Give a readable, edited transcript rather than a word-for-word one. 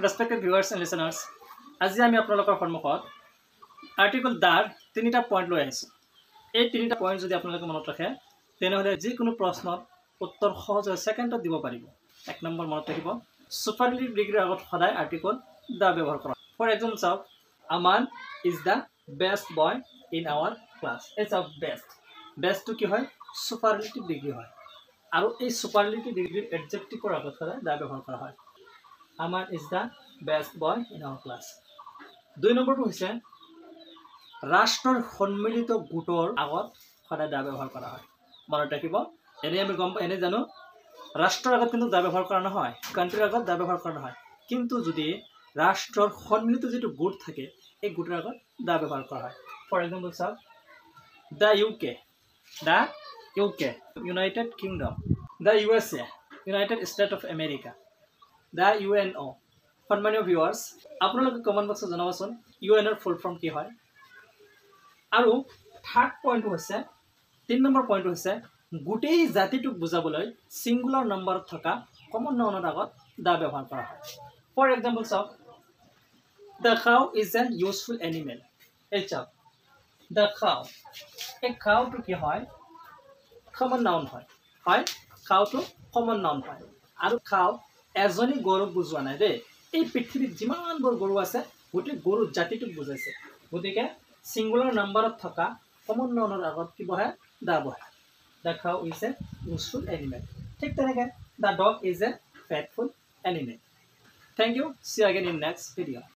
Respected viewers and listeners, আজি আমি আপোনালোকৰ সন্মুখত আৰ্টিকল দাৰ তিনিটা পইণ্ট লৈ আহিছোঁ। এই তিনিটা পইণ্ট যদি আপোনালোকে মনত ৰাখে তেনেহ'লে যিকোনো প্ৰশ্নত উত্তৰ সহজে ছেকেণ্ডত দিব পাৰিব। এক নম্বৰ মনত ৰাখিব, সুপাৰলেটিভ ডিগ্ৰীৰ আগত সদায় আৰ্টিকল দা ব্যৱহাৰ কৰা। ফৰ এক্সাম্পল চাওক, Aman is the best boy in our class. এই চাওক বেষ্টটো কি হয়? সুপাৰলেটিভ ডিগ্ৰী হয়। আৰু এই সুপাৰলেটিভ ডিগ্ৰীৰ এডজেক্টিভৰ আগত সদায় দা ব্যৱহাৰ কৰা হয়। Aman is the best boy in our class. 2 নম্বৰটো হৈছে ৰাষ্ট্ৰৰ সন্মিলিত গোটৰ আগত সদায় দা ব্যৱহাৰ কৰা হয়। মনত ৰাখিব, এনে জানো ৰাষ্ট্ৰৰ আগত কিন্তু দা ব্যৱহাৰ কৰা নহয়, কাণ্ট্ৰিৰ আগত দা ব্যৱহাৰ কৰা নহয়। কিন্তু যদি ৰাষ্ট্ৰৰ সন্মিলিত যিটো গোট থাকে এই গোটৰ আগত দা ব্যৱহাৰ কৰা হয়। ফৰ এক্সাম্পল চাওক, the UK United kingdom, the USA United state of America, the UNO। সন্মানীয় ভিউৱাৰ্ছ, আপোনালোকে কমেণ্ট বক্সত জনাবচোন UNOৰ ফুল ফৰ্ম কি হয়। আৰু থাৰ্ড পইণ্টটো হৈছে, 3 নম্বৰ পইণ্টটো হৈছে গোটেই জাতিটোক বুজাবলৈ ছিংগুলাৰ নম্বৰত থকা কমন নাউনৰ আগত দা ব্যৱহাৰ কৰা হয়। ফৰ এক্সাম্পল চাওক, the cow is an useful animal. এই চাওক, দ্য কাউ, এই কাউটো কি হয়? কমন নাউন হয়। কাউটো কমন নাউন হয়। আৰু কাউ এজনী গৰুক বুজোৱা নাই দেই, এই পৃথিৱীত যিমানবোৰ গৰু আছে গোটেই গৰু জাতিটোক বুজাইছে। গতিকে ছিংগুলাৰ নাম্বাৰত থকা কমন নাউনৰ আগত কি বহে? দা বহে। The cow is a useful animal. ঠিক তেনেকৈ the dog is a faithful animal. Thank you. See you again in next video'.